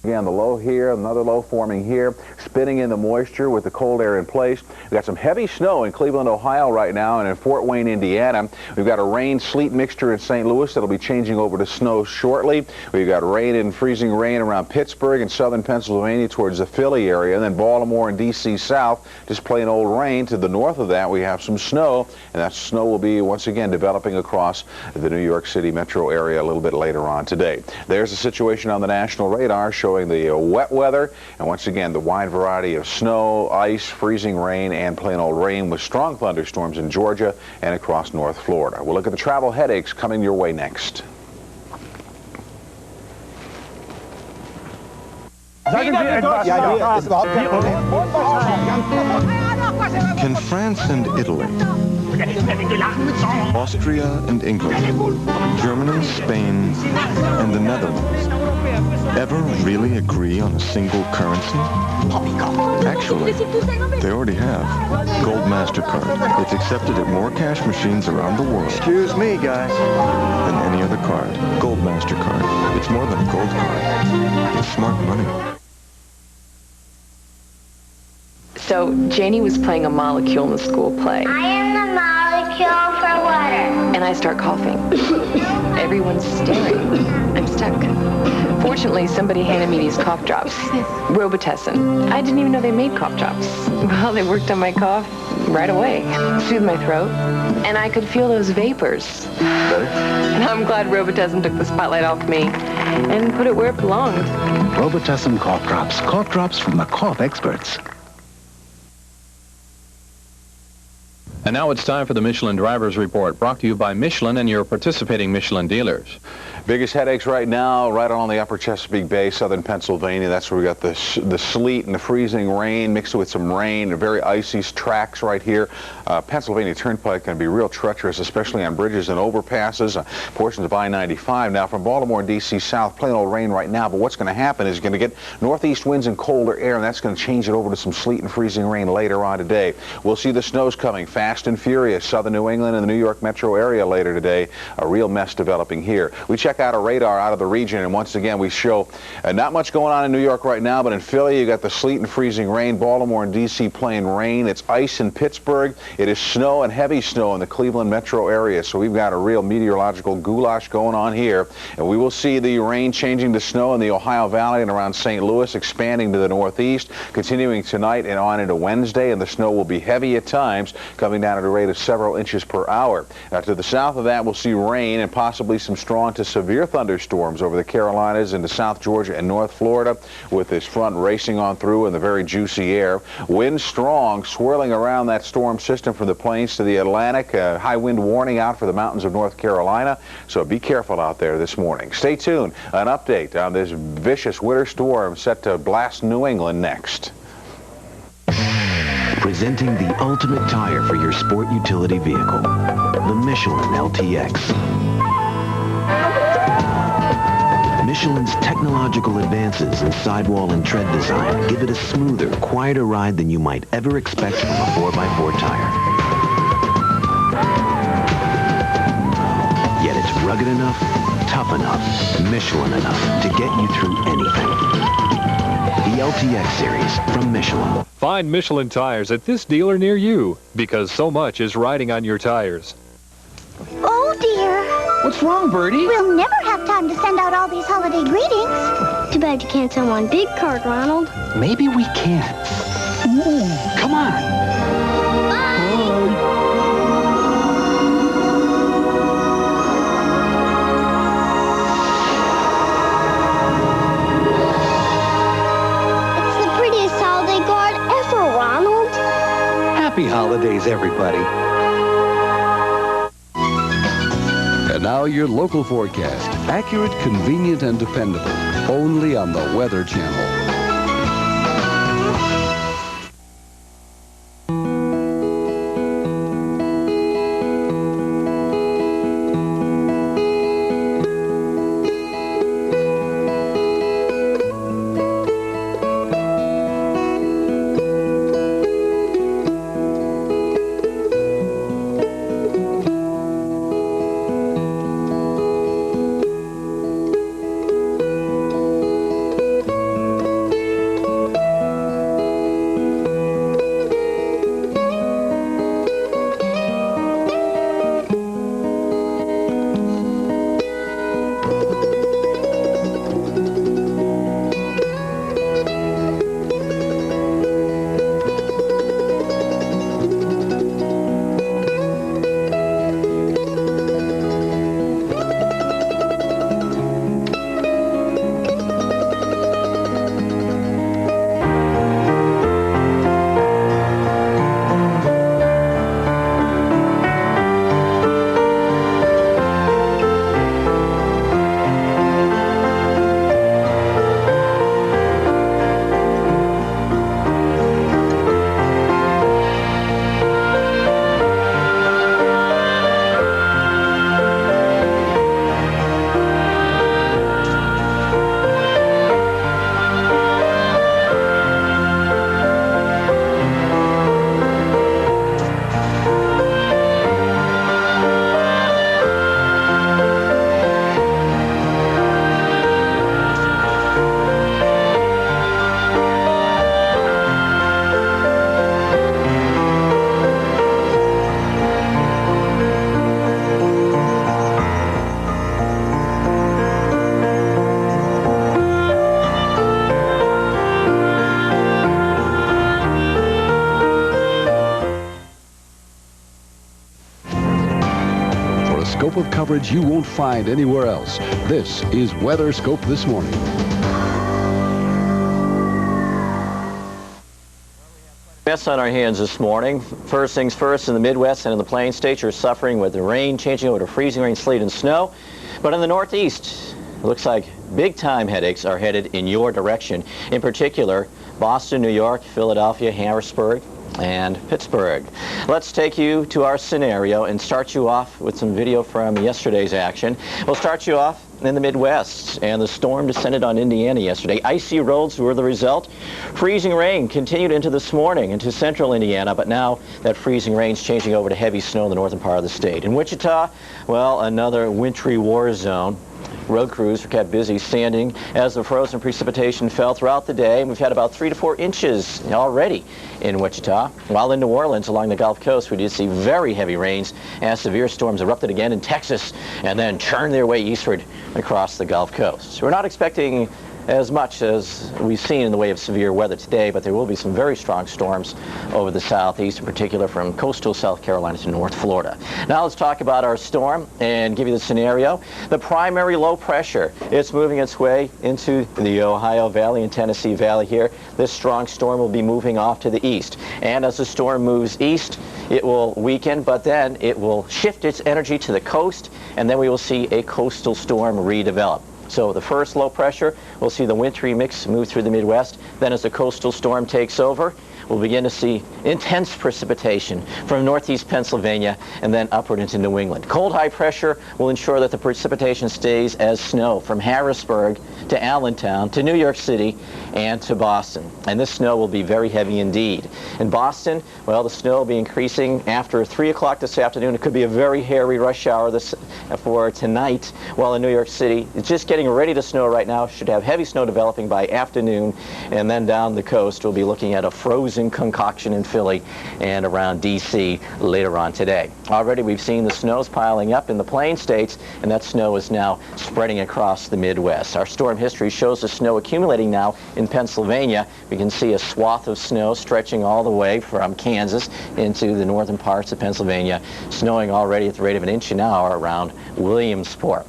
Again, the low here, another low forming here, spinning in the moisture with the cold air in place. We've got some heavy snow in Cleveland, Ohio right now, and in Fort Wayne, Indiana. We've got a rain-sleet mixture in St. Louis that'll be changing over to snow shortly. We've got rain and freezing rain around Pittsburgh and southern Pennsylvania towards the Philly area, and then Baltimore and D.C. south, just plain old rain. To the north of that, we have some snow, and that snow will be once again developing across the New York City metro area a little bit later on today. There's the situation on the national radar showing the wet weather, and once again the wide variety of snow, ice, freezing rain, and plain old rain with strong thunderstorms in Georgia and across North Florida. We'll look at the travel headaches coming your way next. Can France and Italy, Austria and England, Germany, Spain, and the Netherlands ever really agree on a single currency? Actually, they already have. Gold MasterCard. It's accepted at more cash machines around the world. Excuse me, guys. Than any other card. Gold MasterCard. It's more than a gold card. It's smart money. So Janie was playing a molecule in the school play. I am the molecule for water. And I start coughing. Everyone's staring. I'm stuck. Fortunately, somebody handed me these cough drops. Robitussin. I didn't even know they made cough drops. Well, they worked on my cough right away. Soothed my throat. And I could feel those vapors. Better? And I'm glad Robitussin took the spotlight off me and put it where it belonged. Robitussin cough drops. Cough drops from the cough experts. And now it's time for the Michelin Drivers Report, brought to you by Michelin and your participating Michelin dealers. Biggest headaches right now, right on the upper Chesapeake Bay, southern Pennsylvania. That's where we got the sleet and the freezing rain mixed with some rain, very icy tracks right here. Pennsylvania Turnpike can be real treacherous, especially on bridges and overpasses, portions of I-95. Now from Baltimore and D.C. south, plain old rain right now, but what's going to happen is you're going to get northeast winds and colder air, and that's going to change it over to some sleet and freezing rain later on today. We'll see the snows coming fast and furious, southern New England and the New York metro area later today. A real mess developing here. We check out a radar out of the region, and once again we show not much going on in New York right now, but in Philly you got the sleet and freezing rain. Baltimore and D.C. plain rain. It's ice in Pittsburgh. It is snow and heavy snow in the Cleveland metro area, so we've got a real meteorological goulash going on here, and we will see the rain changing to snow in the Ohio Valley and around St. Louis, expanding to the northeast, continuing tonight and on into Wednesday, and the snow will be heavy at times, coming down at a rate of several inches per hour. To the south of that, we'll see rain and possibly some strong to severe thunderstorms over the Carolinas into South Georgia and North Florida, with this front racing on through in the very juicy air. Wind strong, swirling around that storm system from the plains to the Atlantic. High wind warning out for the mountains of North Carolina, so be careful out there this morning. Stay tuned. An update on this vicious winter storm set to blast New England next. Presenting the ultimate tire for your sport utility vehicle, the Michelin LTX. Michelin's technological advances in sidewall and tread design give it a smoother, quieter ride than you might ever expect from a 4x4 tire. Yet it's rugged enough, tough enough, Michelin enough to get you through anything. The LTX series from Michelin. Find Michelin tires at this dealer near you, because so much is riding on your tires. Oh, dear. What's wrong, Bertie? We'll never have time to send out all these holiday greetings. Too bad you can't send one big card, Ronald. Maybe we can. Ooh, come on. Bye. It's the prettiest holiday card ever, Ronald. Happy holidays, everybody. And now your local forecast. Accurate, convenient, and dependable. Only on the Weather Channel. coverage you won't find anywhere else. This is Weather Scope This Morning. Mess on our hands this morning. First things first, in the Midwest and in the Plain States, you're suffering with the rain changing over to freezing rain, sleet, and snow. But in the Northeast, it looks like big-time headaches are headed in your direction. In particular, Boston, New York, Philadelphia, Harrisburg, and Pittsburgh. Let's take you to our scenario and start you off with some video from yesterday's action. We'll start you off in the Midwest, and the storm descended on Indiana yesterday. Icy roads were the result. Freezing rain continued into this morning into central Indiana, but now that freezing rain's changing over to heavy snow in the northern part of the state. In Wichita, well, another wintry war zone. Road crews were kept busy sanding as the frozen precipitation fell throughout the day. We've had about 3 to 4 inches already in Wichita. While in New Orleans along the Gulf Coast, we did see very heavy rains as severe storms erupted again in Texas and then churned their way eastward across the Gulf Coast. We're not expecting as much as we've seen in the way of severe weather today, but there will be some very strong storms over the southeast, in particular from coastal South Carolina to North Florida. Now let's talk about our storm and give you the scenario. The primary low pressure, it's moving its way into the Ohio Valley and Tennessee Valley here. This strong storm will be moving off to the east. And as the storm moves east, it will weaken, but then it will shift its energy to the coast, and then we will see a coastal storm redevelop. So the first low pressure, we'll see the wintry mix move through the Midwest. Then as the coastal storm takes over, we'll begin to see intense precipitation from northeast Pennsylvania and then upward into New England. Cold high pressure will ensure that the precipitation stays as snow from Harrisburg to Allentown to New York City and to Boston. And this snow will be very heavy indeed. In Boston, well, the snow will be increasing after 3 o'clock this afternoon. It could be a very hairy rush hour for tonight. While in New York City, it's just getting ready to snow right now. Should have heavy snow developing by afternoon. And then down the coast, we'll be looking at a frozen concoction in Philly and around D.C. later on today. Already we've seen the snows piling up in the Plain States, and that snow is now spreading across the Midwest. Our storm history shows the snow accumulating now in Pennsylvania. We can see a swath of snow stretching all the way from Kansas into the northern parts of Pennsylvania, snowing already at the rate of 1 inch an hour around Williamsport.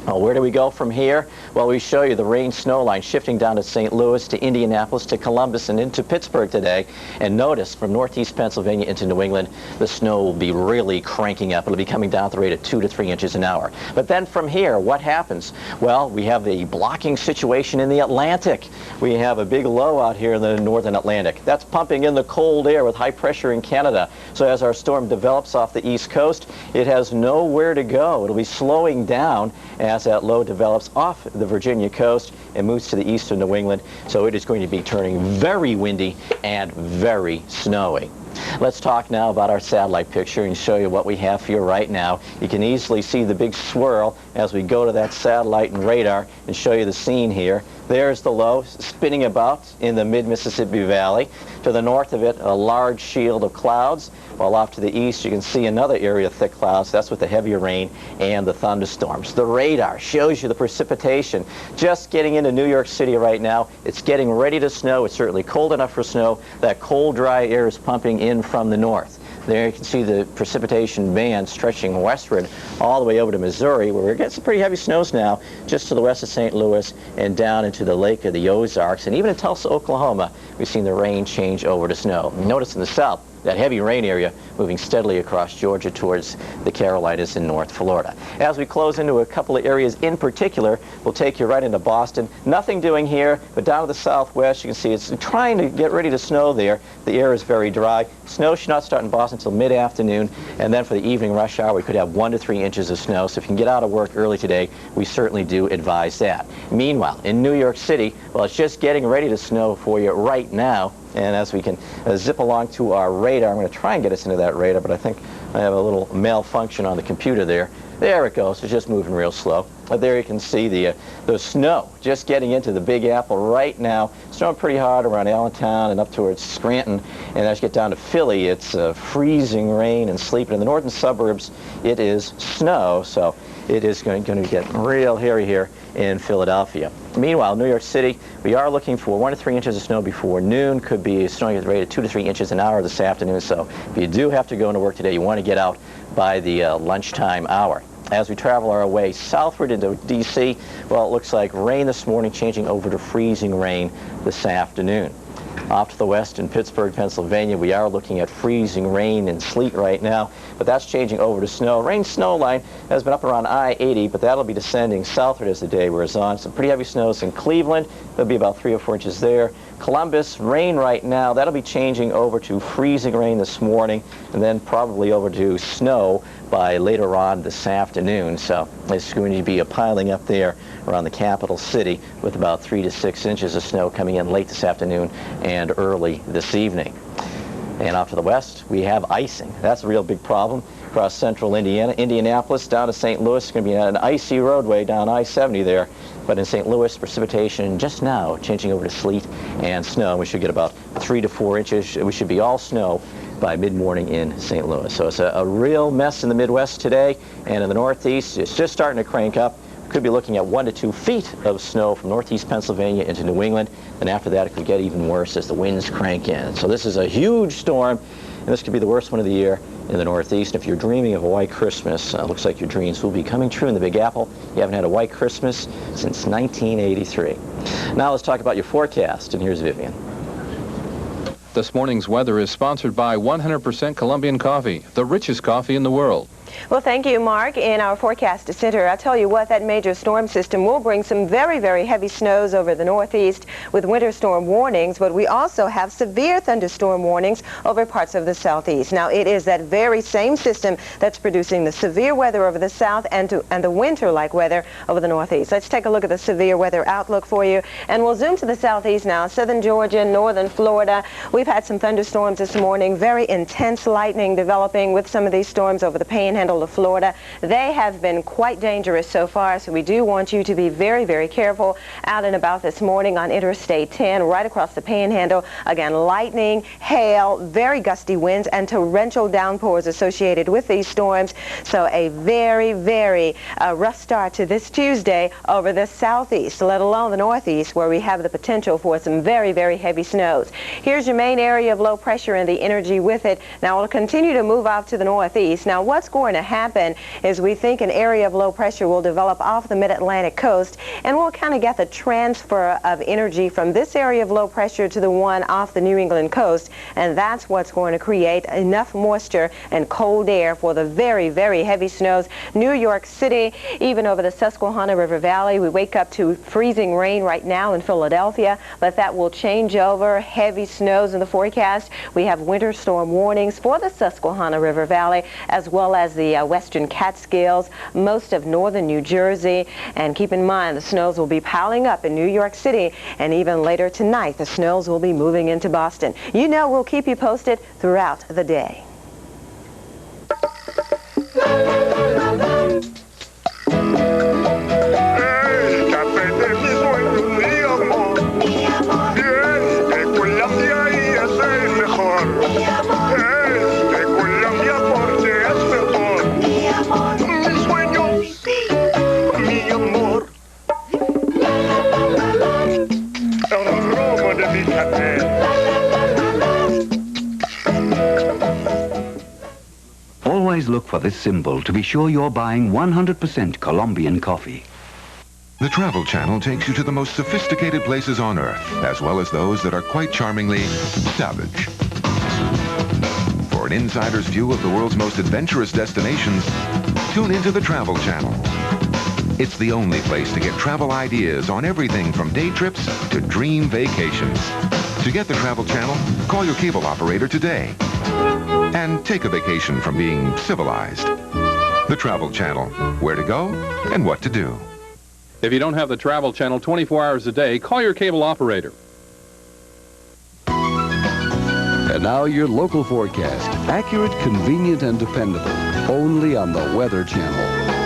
Well, where do we go from here? Well, we show you the rain-snow line shifting down to St. Louis, to Indianapolis, to Columbus, and into Pittsburgh today. And notice, from northeast Pennsylvania into New England, the snow will be really cranking up. It'll be coming down at the rate of 2 to 3 inches an hour. But then from here, what happens? Well, we have the blocking situation in the Atlantic. We have a big low out here in the northern Atlantic. That's pumping in the cold air with high pressure in Canada. So as our storm develops off the east coast, it has nowhere to go. It'll be slowing down as that low develops off the Virginia coast and moves to the east of New England. So it is going to be turning very windy and very snowy. Let's talk now about our satellite picture and show you what we have for you right now. You can easily see the big swirl as we go to that satellite and radar and show you the scene here. There's the low spinning about in the mid-Mississippi Valley. To the north of it, a large shield of clouds, while off to the east you can see another area of thick clouds. That's with the heavier rain and the thunderstorms. The radar shows you the precipitation just getting into New York City right now. It's getting ready to snow. It's certainly cold enough for snow. That cold, dry air is pumping in from the north. There you can see the precipitation band stretching westward all the way over to Missouri, where we're getting some pretty heavy snows now, just to the west of St. Louis and down into the Lake of the Ozarks. And even in Tulsa, Oklahoma, we've seen the rain change over to snow. Notice in the south, that heavy rain area moving steadily across Georgia towards the Carolinas and North Florida. As we close into a couple of areas in particular, we'll take you right into Boston. Nothing doing here, but down to the southwest, you can see it's trying to get ready to snow there. The air is very dry. Snow should not start in Boston until mid-afternoon, and then for the evening rush hour, we could have 1 to 3 inches of snow. So if you can get out of work early today, we certainly do advise that. Meanwhile, in New York City, well, it's just getting ready to snow for you right now. And as we can zip along to our radar, I'm going to try and get us into that radar, but I think I have a little malfunction on the computer there. There it goes. It's just moving real slow. But there you can see the snow just getting into the Big Apple right now. Snowing pretty hard around Allentown and up towards Scranton. And as you get down to Philly, it's freezing rain and sleet. But in the northern suburbs, it is snow. So it is going to get real hairy here in Philadelphia. Meanwhile, New York City, we are looking for 1 to 3 inches of snow before noon. Could be snowing at the rate of 2 to 3 inches an hour this afternoon. So if you do have to go into work today, you want to get out by the lunchtime hour. As we travel our way southward into D.C., well, it looks like rain this morning changing over to freezing rain this afternoon. Off to the west in Pittsburgh, Pennsylvania, we are looking at freezing rain and sleet right now, but that's changing over to snow. Rain snow line has been up around I-80, but that'll be descending southward as the day wears on. Some pretty heavy snows in Cleveland. There'll be about 3 or 4 inches there. Columbus, rain right now. That'll be changing over to freezing rain this morning, and then probably over to snow by later on this afternoon. So it's going to be a piling up there around the capital city with about 3 to 6 inches of snow coming in late this afternoon and early this evening. And off to the west, we have icing. That's a real big problem across central Indiana. Indianapolis down to St. Louis. It's going to be an icy roadway down I-70 there. But in St. Louis, precipitation just now changing over to sleet and snow. We should get about 3 to 4 inches. We should be all snow by mid-morning in St. Louis. So it's a real mess in the Midwest today. And in the Northeast, it's just starting to crank up. Could be looking at 1 to 2 feet of snow from northeast Pennsylvania into New England. And after that, it could get even worse as the winds crank in. So this is a huge storm, and this could be the worst one of the year in the Northeast. If you're dreaming of a white Christmas, looks like your dreams will be coming true in the Big Apple. You haven't had a white Christmas since 1983. Now let's talk about your forecast, and here's Vivian. This morning's weather is sponsored by 100% Colombian coffee, the richest coffee in the world. Well, thank you, Mark. In our forecast center, I'll tell you what, that major storm system will bring some very, very heavy snows over the Northeast with winter storm warnings, but we also have severe thunderstorm warnings over parts of the Southeast. Now, it is that very same system that's producing the severe weather over the South and the winter-like weather over the Northeast. Let's take a look at the severe weather outlook for you, and we'll zoom to the Southeast now. Southern Georgia, northern Florida. We've had some thunderstorms this morning, very intense lightning developing with some of these storms over the Panhandle of Florida. They have been quite dangerous so far, so we do want you to be very, very careful out and about this morning on Interstate 10 right across the Panhandle. Again, lightning, hail, very gusty winds, and torrential downpours associated with these storms. So a very, very rough start to this Tuesday over the Southeast, let alone the Northeast, where we have the potential for some very, very heavy snows. Here's your main area of low pressure and the energy with it. Now, it'll continue to move off to the Northeast. Now, what's going to happen is we think an area of low pressure will develop off the mid-Atlantic coast, and we'll kind of get the transfer of energy from this area of low pressure to the one off the New England coast, and that's what's going to create enough moisture and cold air for the very, very heavy snows. New York City, even over the Susquehanna River Valley, we wake up to freezing rain right now in Philadelphia, but that will change over. Heavy snows in the forecast. We have winter storm warnings for the Susquehanna River Valley, as well as the western Catskills, most of northern New Jersey. And keep in mind, the snows will be piling up in New York City, and even later tonight, the snows will be moving into Boston. You know, we'll keep you posted throughout the day. Always look for this symbol to be sure you're buying 100% Colombian coffee. The Travel Channel takes you to the most sophisticated places on Earth, as well as those that are quite charmingly savage. For an insider's view of the world's most adventurous destinations, tune into the Travel Channel. It's the only place to get travel ideas on everything from day trips to dream vacations. To get the Travel Channel, call your cable operator today. And take a vacation from being civilized. The Travel Channel, where to go and what to do. If you don't have the Travel Channel 24 hours a day, call your cable operator. And now your local forecast. Accurate, convenient, and dependable. Only on the Weather Channel.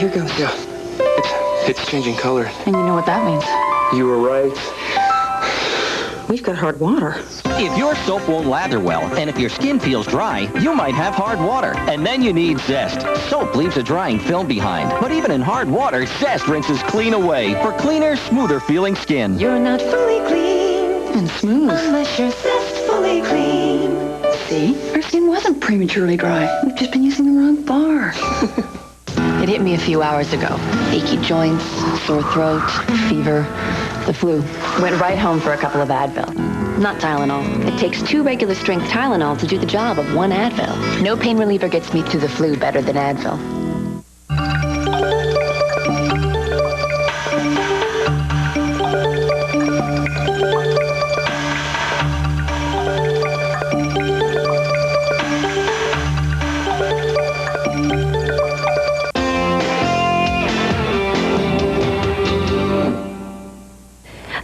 here goes. Yeah. It's changing color. And you know what that means? You were right. We've got hard water. If your soap won't lather well, and if your skin feels dry, you might have hard water. And then you need Zest. Soap leaves a drying film behind. But even in hard water, Zest rinses clean away for cleaner, smoother feeling skin. You're not fully clean and smooth unless you're Zest fully clean. See? Our skin wasn't prematurely dry. We've just been using the wrong bar. It hit me a few hours ago. Achy joints, sore throat, fever, the flu. Went right home for a couple of Advil. Not Tylenol. It takes 2 regular strength Tylenol to do the job of 1 Advil. No pain reliever gets me through the flu better than Advil.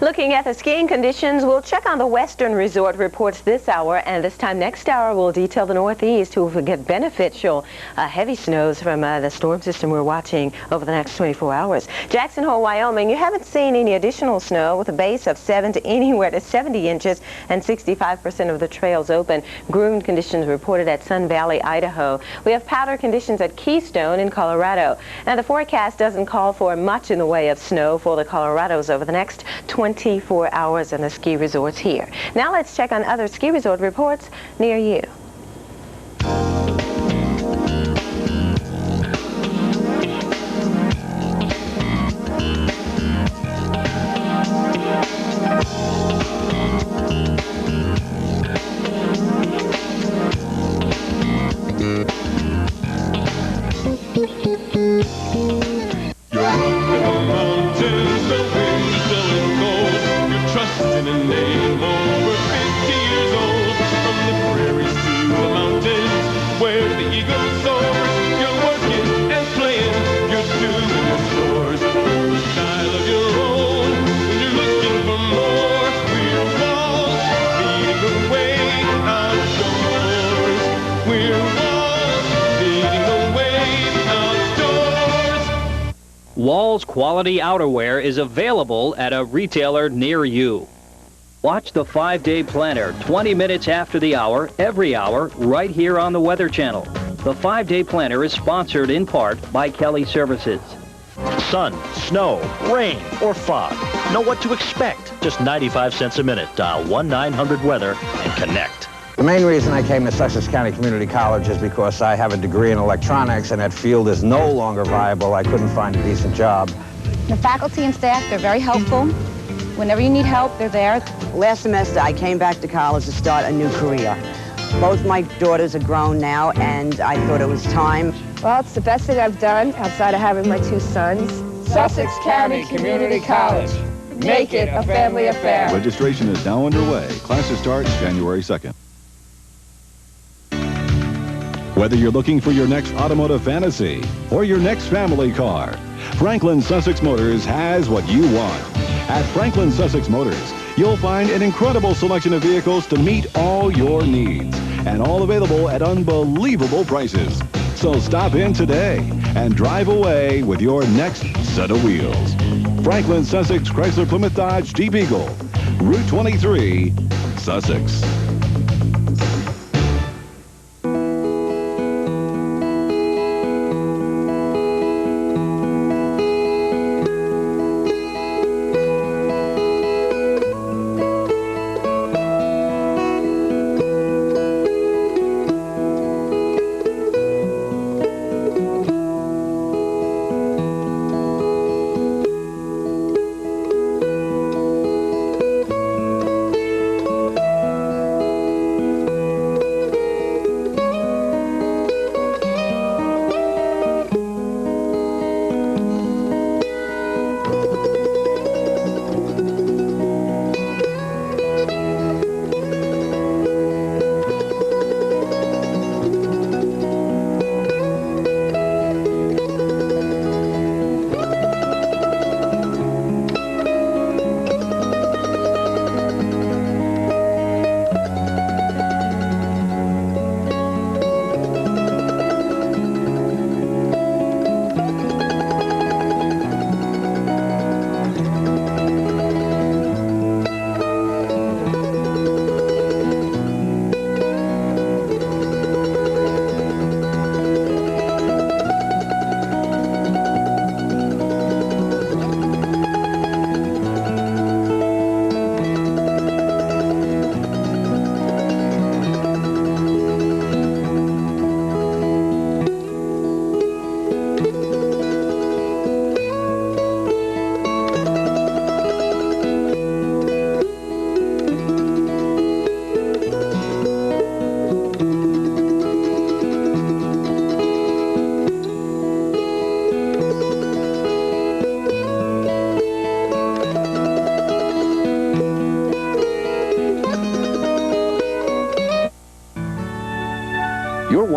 Looking at the skiing conditions, we'll check on the Western Resort reports this hour, and this time next hour we'll detail the Northeast, who will get beneficial heavy snows from the storm system we're watching over the next 24 hours. Jackson Hole, Wyoming, you haven't seen any additional snow with a base of 7 to anywhere to 70 inches and 65% of the trails open. Groomed conditions reported at Sun Valley, Idaho. We have powder conditions at Keystone in Colorado. Now the forecast doesn't call for much in the way of snow for the Colorados over the next 24 hours in the ski resorts here. Now let's check on other ski resort reports near you. Wall's quality outerwear is available at a retailer near you. Watch the 5-Day Planner 20 minutes after the hour, every hour, right here on the Weather Channel. The 5-Day Planner is sponsored in part by Kelly Services. Sun, snow, rain, or fog. Know what to expect. Just 95 cents a minute. Dial 1-900-WEATHER and connect. The main reason I came to Sussex County Community College is because I have a degree in electronics and that field is no longer viable. I couldn't find a decent job. The faculty and staff, they're very helpful. Whenever you need help, they're there. Last semester, I came back to college to start a new career. Both my daughters are grown now, and I thought it was time. Well, it's the best thing I've done outside of having my 2 sons. Sussex County Community College. Make it a family affair. Registration is now underway. Classes start January 2nd. Whether you're looking for your next automotive fantasy or your next family car, Franklin Sussex Motors has what you want. At Franklin Sussex Motors, you'll find an incredible selection of vehicles to meet all your needs, and all available at unbelievable prices. So stop in today and drive away with your next set of wheels. Franklin Sussex Chrysler Plymouth Dodge Jeep Eagle, Route 23, Sussex.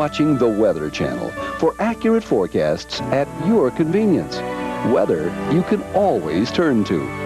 watching the Weather Channel for accurate forecasts at your convenience. Weather you can always turn to.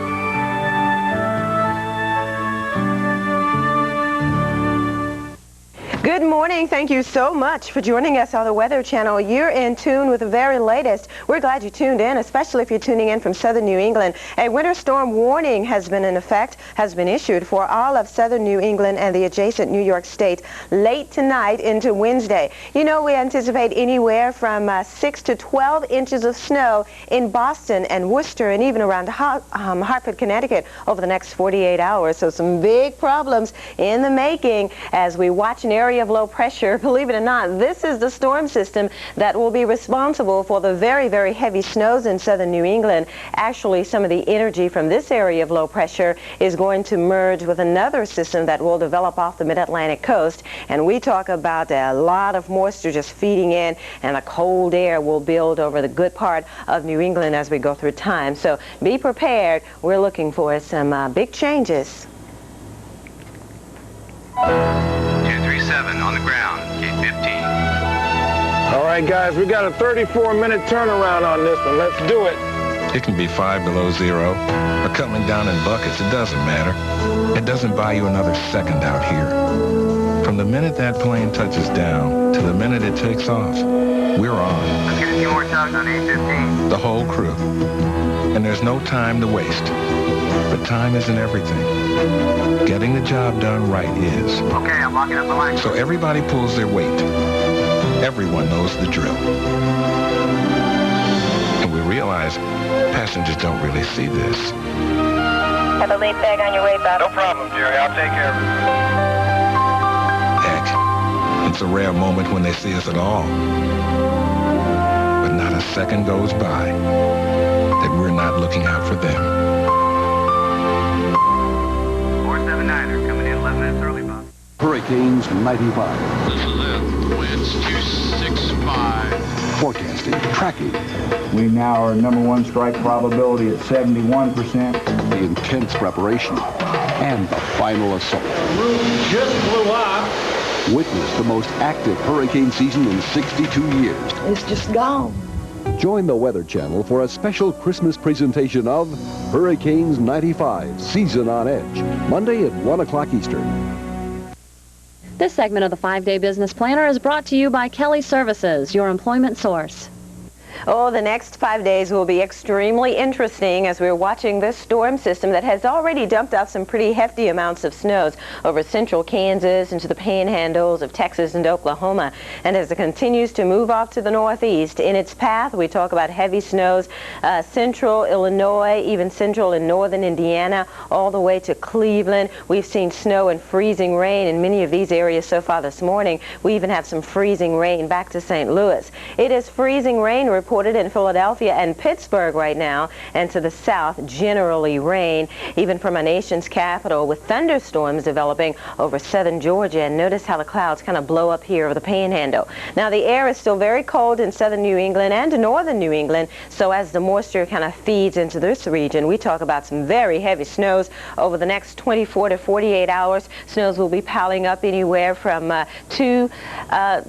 Good morning. Thank you so much for joining us on the Weather Channel. You're in tune with the very latest. We're glad you tuned in, especially if you're tuning in from southern New England. A winter storm warning has been issued for all of southern New England and the adjacent New York State late tonight into Wednesday. You know, we anticipate anywhere from 6 to 12 inches of snow in Boston and Worcester and even around Hartford, Connecticut over the next 48 hours. So some big problems in the making as we watch an area of low pressure. Believe it or not, this is the storm system that will be responsible for the very, very heavy snows in southern New England. Actually, some of the energy from this area of low pressure is going to merge with another system that will develop off the mid-Atlantic coast. And we talk about a lot of moisture just feeding in, and a cold air will build over the good part of New England as we go through time. So be prepared. We're looking for some big changes. 237 on the ground, gate 15. All right, guys, we got a 34-minute turnaround on this one. Let's do it. It can be 5 below zero or coming down in buckets. It doesn't matter. It doesn't buy you another second out here. From the minute that plane touches down to the minute it takes off, we're on. Let's get a few more tugs on 815. The whole crew. And there's no time to waste. But time isn't everything. Getting the job done right is. Okay, I'm locking up the line. So everybody pulls their weight. Everyone knows the drill. And we realize passengers don't really see this. Have a late bag on your way, Bob. No problem, Jerry. I'll take care of it. Heck, it's a rare moment when they see us at all. But not a second goes by that we're not looking out for them. 479er coming in 11 minutes early, Bob. Hurricanes 95. This is it. Winds 265. Forecasting, tracking. We now are #1 strike probability at 71%. The intense preparation and the final assault. The roof just blew up. Witness the most active hurricane season in 62 years. It's just gone. Join the Weather Channel for a special Christmas presentation of Hurricanes 95, Season on Edge, Monday at 1 o'clock Eastern. This segment of the 5-Day Business Planner is brought to you by Kelly Services, your employment source. Oh, the next 5 days will be extremely interesting as we're watching this storm system that has already dumped off some pretty hefty amounts of snows over central Kansas into the panhandles of Texas and Oklahoma. And as it continues to move off to the northeast, in its path, we talk about heavy snows, central Illinois, even central and northern Indiana, all the way to Cleveland. We've seen snow and freezing rain in many of these areas so far this morning. We even have some freezing rain back to St. Louis. It is freezing rain reported in Philadelphia and Pittsburgh right now, and to the south, generally rain, even from our nation's capital, with thunderstorms developing over southern Georgia. And notice how the clouds kind of blow up here over the panhandle. Now, the air is still very cold in southern New England and northern New England, so as the moisture kind of feeds into this region, we talk about some very heavy snows over the next 24 to 48 hours. Snows will be piling up anywhere from 2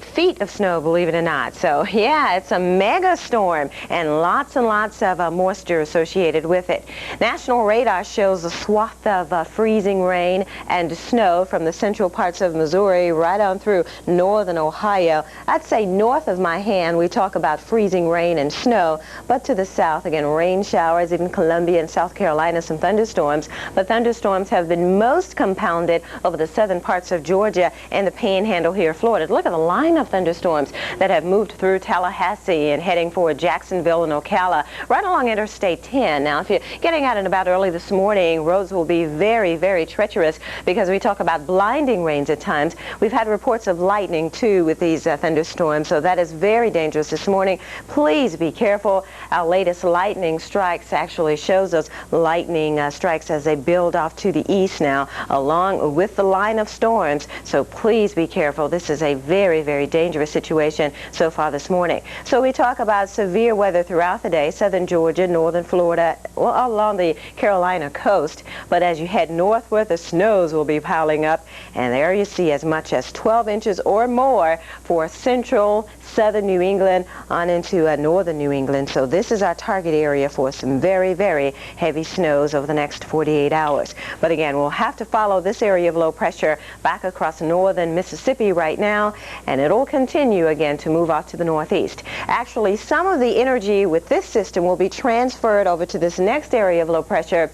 feet of snow, believe it or not. So, yeah, it's a mega storm and lots of moisture associated with it. National radar shows a swath of freezing rain and snow from the central parts of Missouri right on through northern Ohio. I'd say north of my hand we talk about freezing rain and snow, but to the south, again, rain showers, even Columbia and South Carolina, some thunderstorms. But thunderstorms have been most compounded over the southern parts of Georgia and the panhandle here in Florida. Look at the line of thunderstorms that have moved through Tallahassee and heading for Jacksonville and Ocala, right along Interstate 10. Now, if you're getting out and about early this morning, roads will be very, very treacherous because we talk about blinding rains at times. We've had reports of lightning, too, with these thunderstorms, so that is very dangerous this morning. Please be careful. Our latest lightning strikes actually shows those lightning strikes as they build off to the east now, along with the line of storms, so please be careful. This is a very, very dangerous situation so far this morning. So we talk about about severe weather throughout the day, southern Georgia, northern Florida, well, all along the Carolina coast. But as you head northward, the snows will be piling up, and there you see as much as 12 inches or more for central, southern New England on into northern New England. So this is our target area for some very, very heavy snows over the next 48 hours. But again, we'll have to follow this area of low pressure back across northern Mississippi right now, and it'll continue again to move off to the northeast. Actually, some of the energy with this system will be transferred over to this next area of low pressure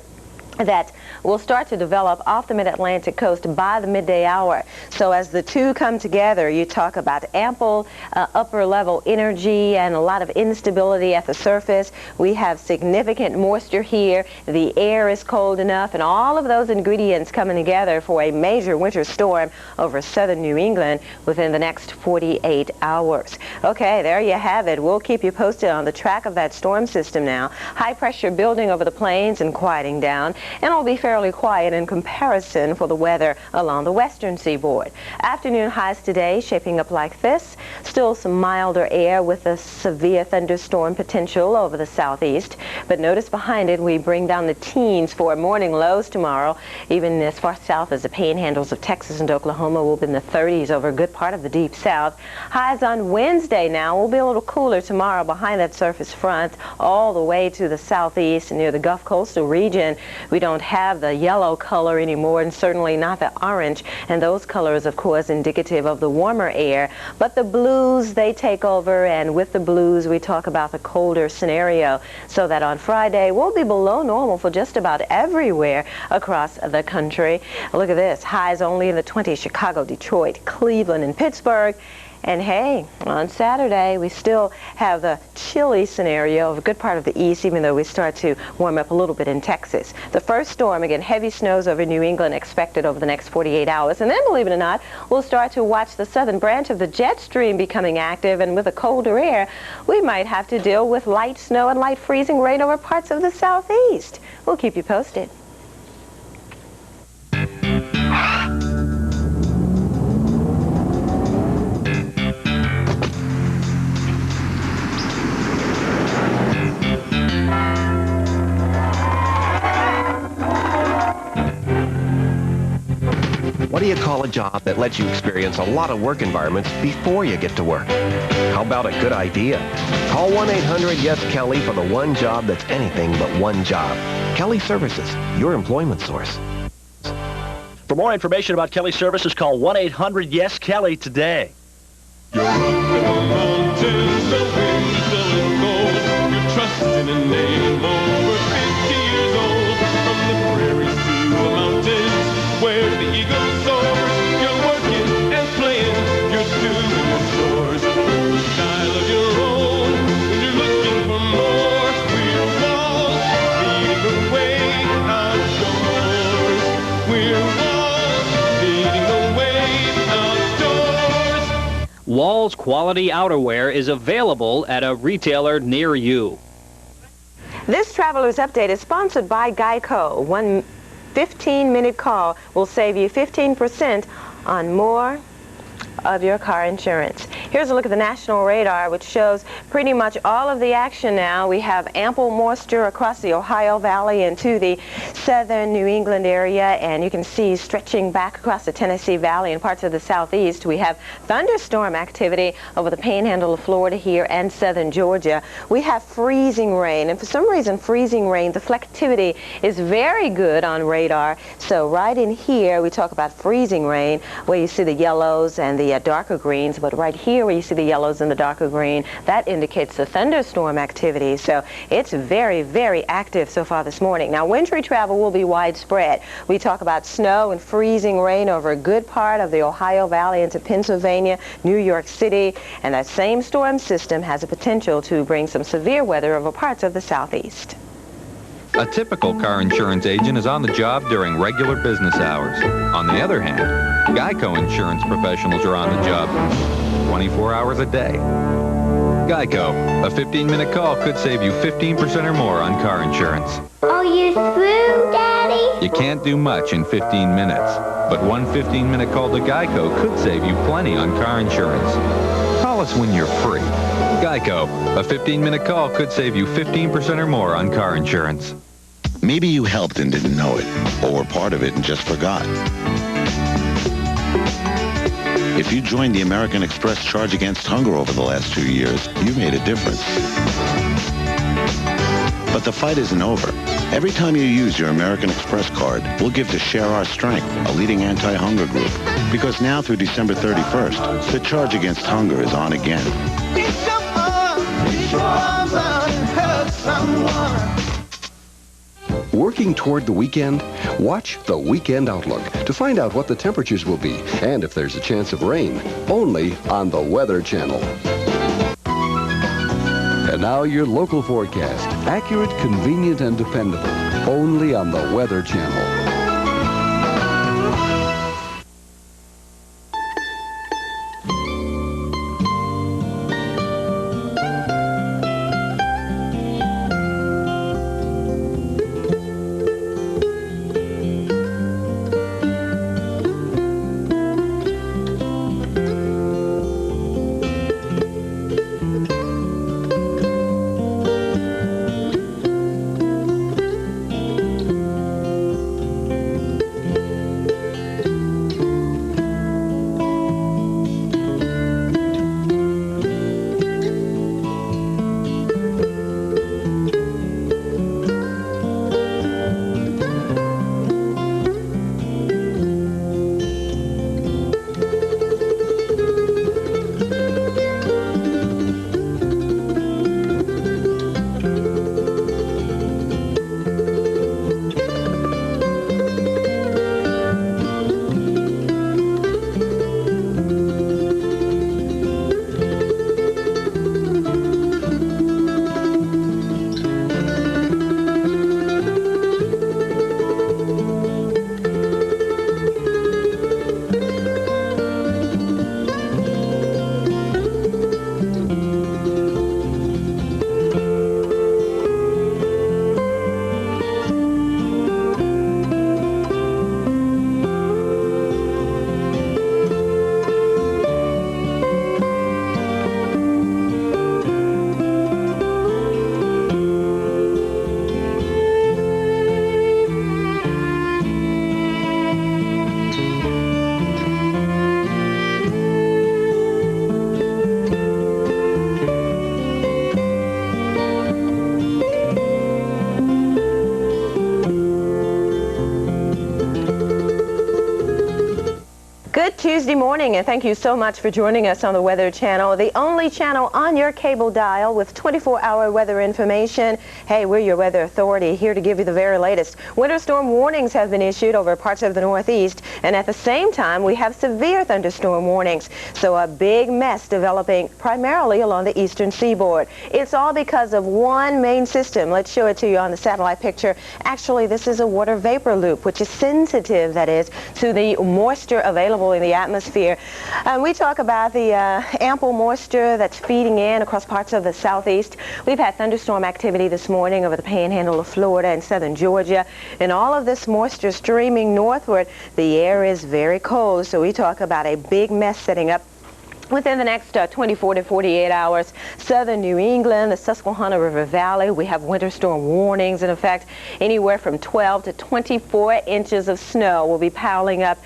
that will start to develop off the mid-Atlantic coast by the midday hour. So as the two come together, you talk about ample upper level energy and a lot of instability at the surface. We have significant moisture here. The air is cold enough, and all of those ingredients coming together for a major winter storm over southern New England within the next 48 hours. Okay, there you have it. We'll keep you posted on the track of that storm system now. High pressure building over the plains and quieting down, and it'll be fairly quiet in comparison for the weather along the western seaboard. Afternoon highs today shaping up like this. Still some milder air with a severe thunderstorm potential over the southeast. But notice behind it we bring down the teens for morning lows tomorrow. Even as far south as the panhandles of Texas and Oklahoma will be in the 30s over a good part of the deep south. Highs on Wednesday now will be a little cooler tomorrow behind that surface front all the way to the southeast and near the Gulf coastal region. We don't have the yellow color anymore, and certainly not the orange, and those colors of course indicative of the warmer air. But the blues, they take over, and with the blues we talk about the colder scenario, so that on Friday we'll be below normal for just about everywhere across the country. Look at this, highs only in the 20s, Chicago, Detroit, Cleveland, and Pittsburgh. And hey, on Saturday, we still have the chilly scenario of a good part of the east, even though we start to warm up a little bit in Texas. The first storm, again, heavy snows over New England expected over the next 48 hours. And then, believe it or not, we'll start to watch the southern branch of the jet stream becoming active. And with the colder air, we might have to deal with light snow and light freezing rain over parts of the southeast. We'll keep you posted. What do you call a job that lets you experience a lot of work environments before you get to work? How about a good idea? Call 1-800-YES-KELLY for the one job that's anything but one job. Kelly Services, your employment source. For more information about Kelly Services, call 1-800-YES-KELLY today. You're up in the mountains, the wind blowing cold. You're trusting a name over 50 years old. From the prairies to the mountains, where the eagle soars. You're working and playing, you're doing the chores. You're a style of your own, when you're looking for more. We're walls leading the way outdoors. We're walls leading the way outdoors. Walls quality outerwear is available at a retailer near you. This Traveler's Update is sponsored by Geico. One 15-minute call will save you 15% on more of your car insurance. Here's a look at the national radar, which shows pretty much all of the action now. We have ample moisture across the Ohio Valley into the southern New England area, and you can see stretching back across the Tennessee Valley and parts of the southeast. We have thunderstorm activity over the panhandle of Florida here and southern Georgia. We have freezing rain, and for some reason freezing rain, the reflectivity is very good on radar. So right in here we talk about freezing rain, where you see the yellows and the darker greens, but right here where you see the yellows and the darker green, that indicates the thunderstorm activity. So it's very, very active so far this morning. Now, wintry travel will be widespread. We talk about snow and freezing rain over a good part of the Ohio Valley into Pennsylvania, New York City, and that same storm system has a potential to bring some severe weather over parts of the southeast. A typical car insurance agent is on the job during regular business hours. On the other hand, Geico insurance professionals are on the job 24 hours a day. Geico, a 15-minute call could save you 15% or more on car insurance. Are you through, Daddy? You can't do much in 15 minutes, but one 15-minute call to Geico could save you plenty on car insurance. Call us when you're free. Geico, a 15-minute call could save you 15% or more on car insurance. Maybe you helped and didn't know it, or were part of it and just forgot. If you joined the American Express Charge Against Hunger over the last 2 years, you made a difference. But the fight isn't over. Every time you use your American Express card, we'll give to Share Our Strength, a leading anti-hunger group. Because now through December 31st, the Charge Against Hunger is on again. Working toward the weekend? Watch The Weekend Outlook to find out what the temperatures will be and if there's a chance of rain. Only on the Weather Channel. And now your local forecast. Accurate, convenient, and dependable. Only on the Weather Channel. Good Tuesday morning, and thank you so much for joining us on the Weather Channel, the only channel on your cable dial with 24-hour weather information. Hey, we're your weather authority, here to give you the very latest. Winter storm warnings have been issued over parts of the Northeast, and at the same time, we have severe thunderstorm warnings. So a big mess developing primarily along the eastern seaboard. It's all because of one main system. Let's show it to you on the satellite picture. Actually, this is a water vapor loop, which is sensitive, that is, to the moisture available in the atmosphere. We talk about the ample moisture that's feeding in across parts of the southeast. We've had thunderstorm activity this morning over the panhandle of Florida and southern Georgia, and all of this moisture streaming northward. The air is very cold, so we talk about a big mess setting up within the next 24 to 48 hours. Southern New England, the Susquehanna River Valley, we have winter storm warnings in effect. Anywhere from 12 to 24 inches of snow will be piling up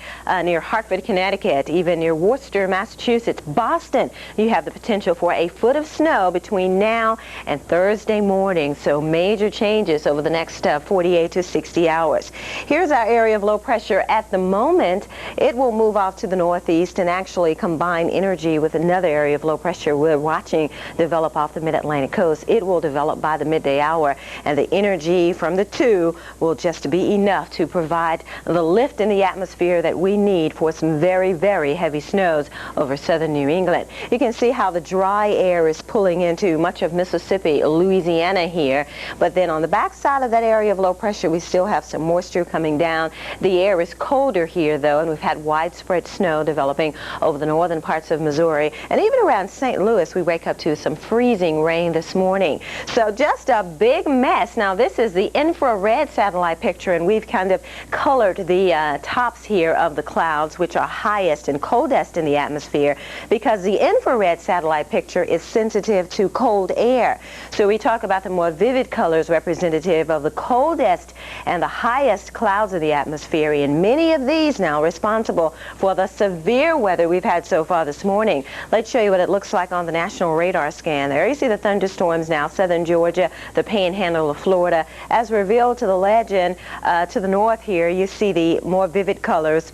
near Hartford, Connecticut, even near Worcester, Massachusetts. Boston, you have the potential for a foot of snow between now and Thursday morning. So major changes over the next 48 to 60 hours. Here's our area of low pressure at the moment. It will move off to the northeast and actually combine energy with another area of low pressure we're watching develop off the mid-Atlantic coast. It will develop by the midday hour, and the energy from the two will just be enough to provide the lift in the atmosphere that we need for some very, very heavy snows over southern New England. You can see how the dry air is pulling into much of Mississippi, Louisiana here, but then on the backside of that area of low pressure, we still have some moisture coming down. The air is colder here, though, and we've had widespread snow developing over the northern parts of Missouri Missouri, and even around St. Louis, we wake up to some freezing rain this morning. So just a big mess. Now, this is the infrared satellite picture, and we've kind of colored the tops here of the clouds, which are highest and coldest in the atmosphere, because the infrared satellite picture is sensitive to cold air. So we talk about the more vivid colors representative of the coldest and the highest clouds of the atmosphere, and many of these now responsible for the severe weather we've had so far this morning. Let's show you what it looks like on the national radar scan. There you see the thunderstorms now, southern Georgia, the panhandle of Florida. As revealed to the legend to the north here, you see the more vivid colors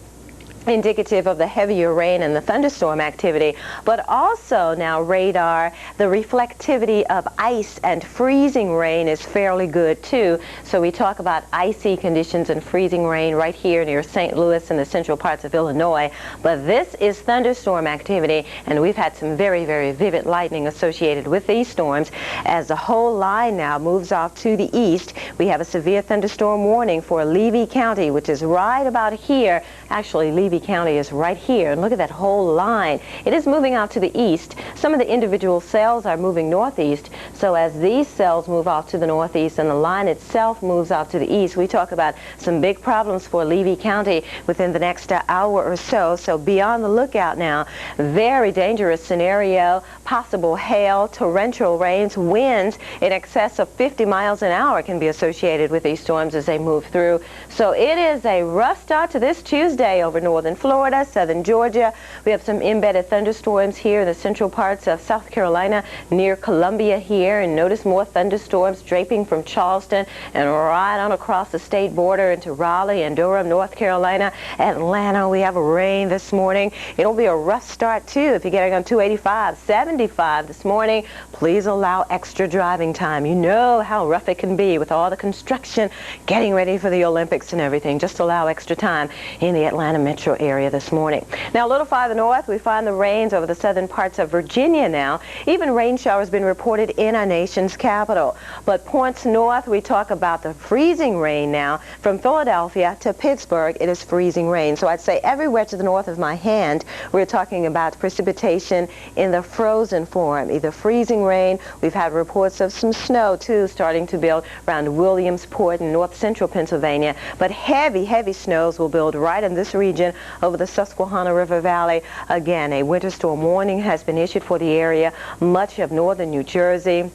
indicative of the heavier rain and the thunderstorm activity, but also now radar, the reflectivity of ice and freezing rain is fairly good too. So we talk about icy conditions and freezing rain right here near St. Louis and the central parts of Illinois, but this is thunderstorm activity, and we've had some very, very vivid lightning associated with these storms. As the whole line now moves off to the east, we have a severe thunderstorm warning for Levy County, which is right about here. Actually, Levy County is right here, and look at that whole line. It is moving out to the east. Some of the individual cells are moving northeast, so as these cells move off to the northeast and the line itself moves out to the east, we talk about some big problems for Levy County within the next hour or so. So be on the lookout now. Very dangerous scenario, possible hail, torrential rains, winds in excess of 50 miles an hour can be associated with these storms as they move through. So it is a rough start to this Tuesday over northern Florida, southern Georgia. We have some embedded thunderstorms here in the central parts of South Carolina near Columbia here, and notice more thunderstorms draping from Charleston and right on across the state border into Raleigh and Durham, North Carolina, Atlanta. We have rain this morning. It'll be a rough start too if you're getting on 285, 75 this morning. Please allow extra driving time. You know how rough it can be with all the construction, getting ready for the Olympics and everything. Just allow extra time in the Atlanta metro area this morning. Now, a little farther north, we find the rains over the southern parts of Virginia now. Even rain showers been reported in our nation's capital. But points north, we talk about the freezing rain now. From Philadelphia to Pittsburgh, it is freezing rain. So I'd say everywhere to the north of my hand, we're talking about precipitation in the frozen form, either freezing rain. We've had reports of some snow, too, starting to build around Williamsport in north central Pennsylvania. But heavy, heavy snows will build right in this region over the Susquehanna River Valley. Again, a winter storm warning has been issued for the area, much of northern New Jersey.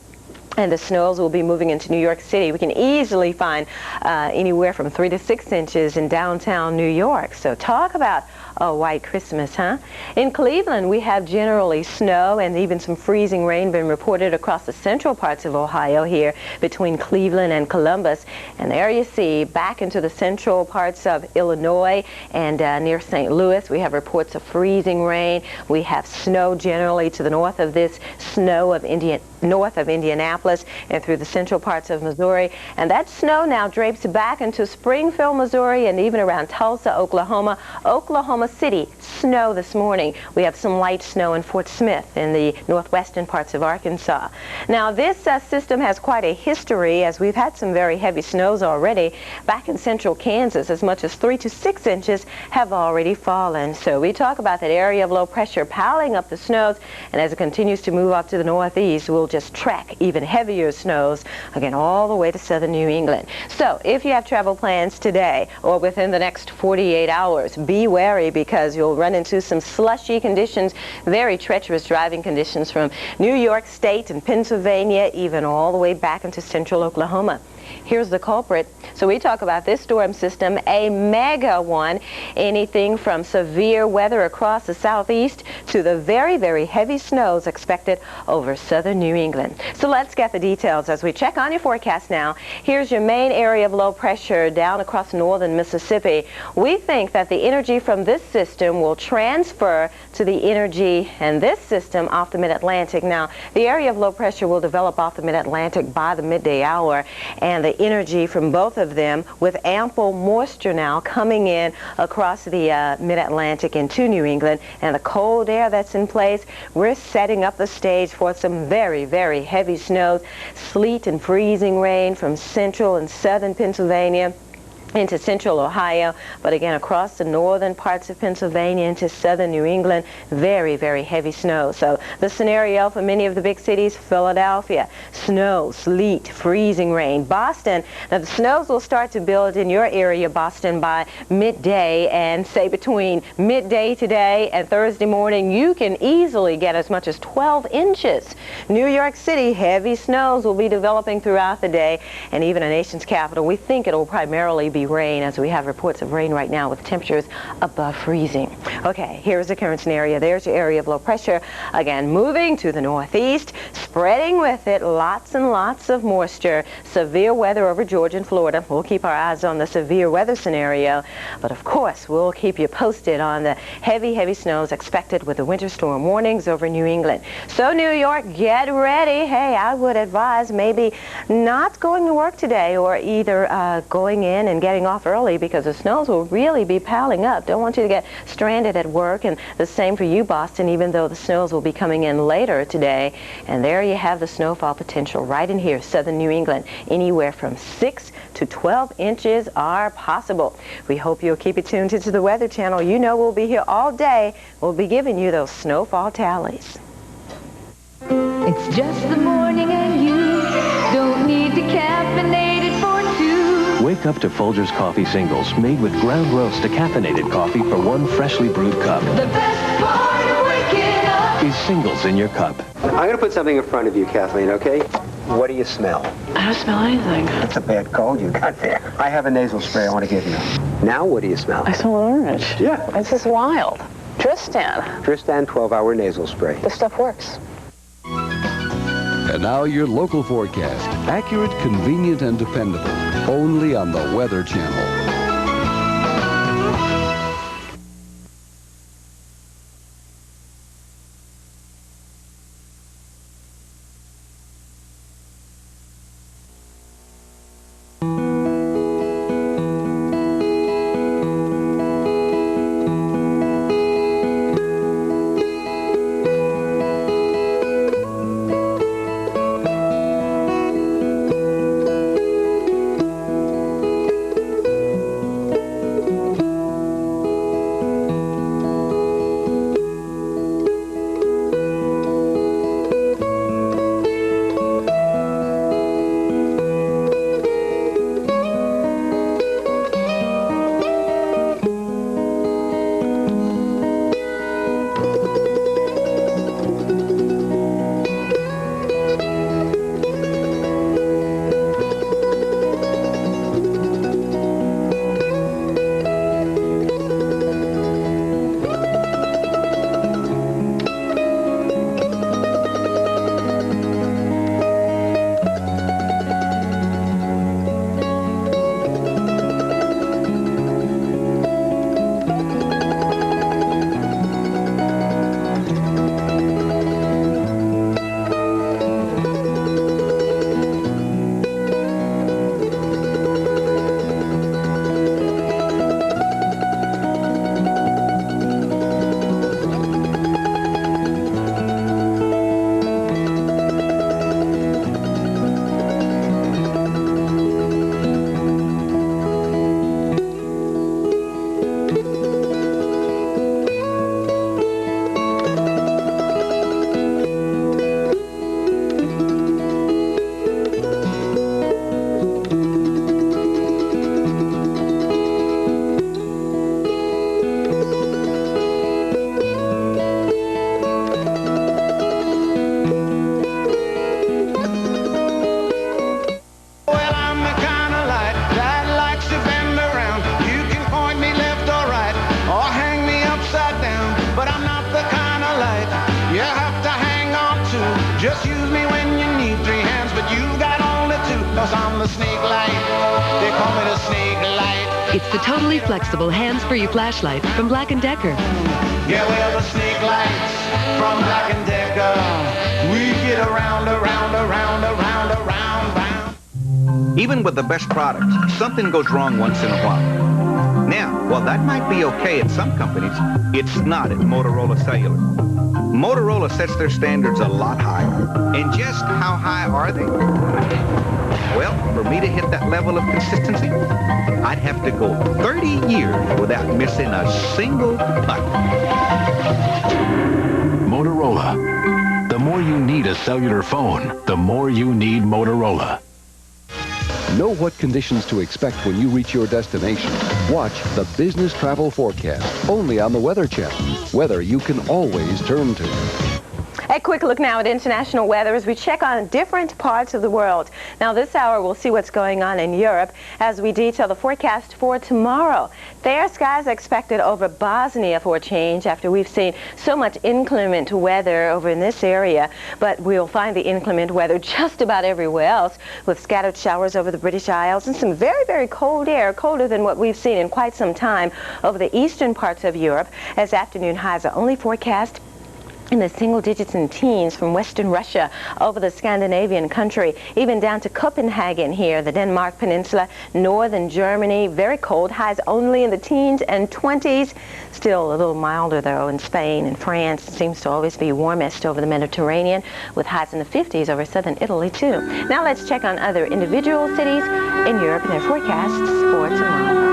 And the snows will be moving into New York City. We can easily find anywhere from 3 to 6 inches in downtown New York. So talk about a white Christmas, huh? In Cleveland, we have generally snow and even some freezing rain been reported across the central parts of Ohio here between Cleveland and Columbus. And there you see, back into the central parts of Illinois and near St. Louis, we have reports of freezing rain. We have snow generally to the north of this, snow of north of Indianapolis and through the central parts of Missouri. And that snow now drapes back into Springfield, Missouri, and even around Tulsa, Oklahoma. Oklahoma City, snow this morning. We have some light snow in Fort Smith in the northwestern parts of Arkansas. Now, this system has quite a history, as we've had some very heavy snows already. Back in central Kansas, as much as 3 to 6 inches have already fallen. So we talk about that area of low pressure piling up the snows, and as it continues to move up to the northeast, we'll just track even heavier snows, again, all the way to southern New England. So if you have travel plans today or within the next 48 hours, be wary, because you'll run into some slushy conditions, very treacherous driving conditions from New York State and Pennsylvania, even all the way back into central Oklahoma. Here's the culprit. So we talk about this storm system, a mega one, anything from severe weather across the southeast to the very, very heavy snows expected over southern New England. So let's get the details as we check on your forecast now. Here's your main area of low pressure down across northern Mississippi. We think that the energy from this system will transfer to the energy in this system off the mid-Atlantic. Now, the area of low pressure will develop off the mid-Atlantic by the midday hour, and the energy from both of them with ample moisture now coming in across the mid-Atlantic into New England, and the cold air that's in place, we're setting up the stage for some very, very heavy snows, sleet and freezing rain from central and southern Pennsylvania into central Ohio, but again across the northern parts of Pennsylvania into southern New England, very, very heavy snow. So the scenario for many of the big cities: Philadelphia, snow, sleet, freezing rain. Boston, now the snows will start to build in your area, Boston, by midday, and say between midday today and Thursday morning, you can easily get as much as 12 inches. New York City, heavy snows will be developing throughout the day, and even a nation's capital, we think it will primarily be rain, as we have reports of rain right now with temperatures above freezing. Okay, here's the current scenario. There's your area of low pressure. Again, moving to the northeast, spreading with it lots and lots of moisture. Severe weather over Georgia and Florida. We'll keep our eyes on the severe weather scenario, but of course we'll keep you posted on the heavy, heavy snows expected with the winter storm warnings over New England. So New York, get ready. Hey, I would advise maybe not going to work today, or either going in and getting off early, because the snows will really be piling up. Don't want you to get stranded at work. And the same for you, Boston, even though the snows will be coming in later today. And there you have the snowfall potential right in here, southern New England. Anywhere from 6 to 12 inches are possible. We hope you'll keep it tuned into the Weather Channel. You know we'll be here all day. We'll be giving you those snowfall tallies. It's just the morning and you don't need to caffeinate it for two. Wake up to Folgers Coffee Singles, made with ground roast decaffeinated coffee for one freshly brewed cup. The best part of waking up is Singles in your cup. I'm going to put something in front of you, Kathleen, okay? What do you smell? I don't smell anything. That's a bad cold you got there. I have a nasal spray I want to give you. Now what do you smell? I smell an orange. Yeah. This is wild. Tristan. Tristan 12-hour nasal spray. This stuff works. And now your local forecast. Accurate, convenient, and dependable. Only on the Weather Channel. Just use me when you need three hands, but you've got only two, 'cause I'm the snake light. They call me the snake light. It's the totally flexible hands-free flashlight from Black & Decker. Yeah, well, the snake lights from Black & Decker. We get around, around, around, around, around, round. Even with the best products, something goes wrong once in a while. Now, while that might be okay at some companies, it's not at Motorola Cellular. Motorola sets their standards a lot higher. And just how high are they? Well, for me to hit that level of consistency, I'd have to go 30 years without missing a single putt. Motorola. The more you need a cellular phone, the more you need Motorola. Know what conditions to expect when you reach your destination. Watch the Business Travel Forecast, only on the Weather Channel. Weather you can always turn to. A quick look now at international weather as we check on different parts of the world. Now this hour we'll see what's going on in Europe as we detail the forecast for tomorrow. Fair skies expected over Bosnia for a change after we've seen so much inclement weather over in this area. But we'll find the inclement weather just about everywhere else with scattered showers over the British Isles and some very, very cold air, colder than what we've seen in quite some time over the eastern parts of Europe as afternoon highs are only forecast in the single digits and teens from western Russia over the Scandinavian country, even down to Copenhagen here, the Denmark Peninsula, northern Germany, very cold, highs only in the teens and 20s. Still a little milder though in Spain and France. It seems to always be warmest over the Mediterranean with highs in the 50s over southern Italy too. Now let's check on other individual cities in Europe and their forecasts for tomorrow.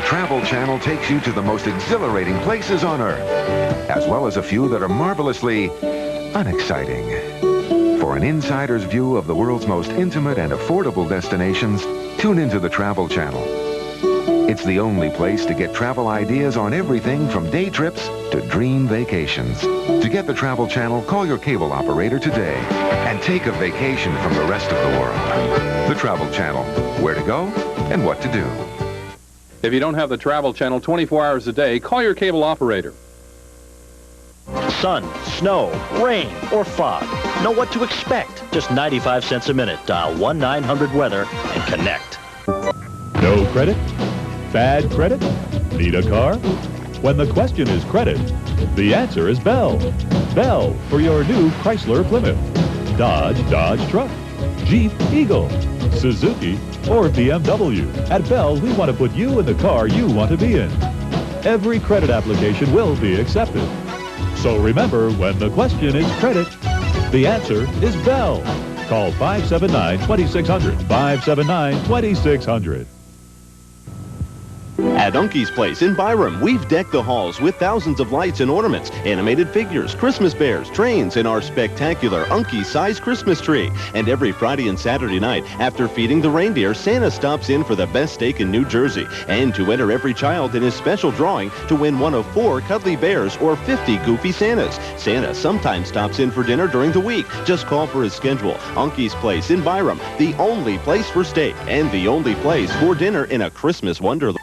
Travel Channel takes you to the most exhilarating places on Earth, as well as a few that are marvelously unexciting. For an insider's view of the world's most intimate and affordable destinations, tune into the Travel Channel. It's the only place to get travel ideas on everything from day trips to dream vacations. To get the Travel Channel, call your cable operator today and take a vacation from the rest of the world. The Travel Channel, where to go and what to do. If you don't have the Travel Channel 24 hours a day, call your cable operator. Sun, snow, rain, or fog. Know what to expect. Just 95 cents a minute. Dial 1-900-WEATHER and connect. No credit? Bad credit? Need a car? When the question is credit, the answer is Bell. Bell for your new Chrysler Plymouth, Dodge Truck, Jeep Eagle, Suzuki, or BMW. At Bell, we want to put you in the car you want to be in. Every credit application will be accepted. So remember, when the question is credit, the answer is Bell. Call 579-2600, 579-2600. At Unky's Place in Byram, we've decked the halls with thousands of lights and ornaments, animated figures, Christmas bears, trains, and our spectacular Unky-sized Christmas tree. And every Friday and Saturday night, after feeding the reindeer, Santa stops in for the best steak in New Jersey. And to enter every child in his special drawing to win one of 4 cuddly bears or 50 goofy Santas. Santa sometimes stops in for dinner during the week. Just call for his schedule. Unky's Place in Byram, the only place for steak and the only place for dinner in a Christmas wonderland.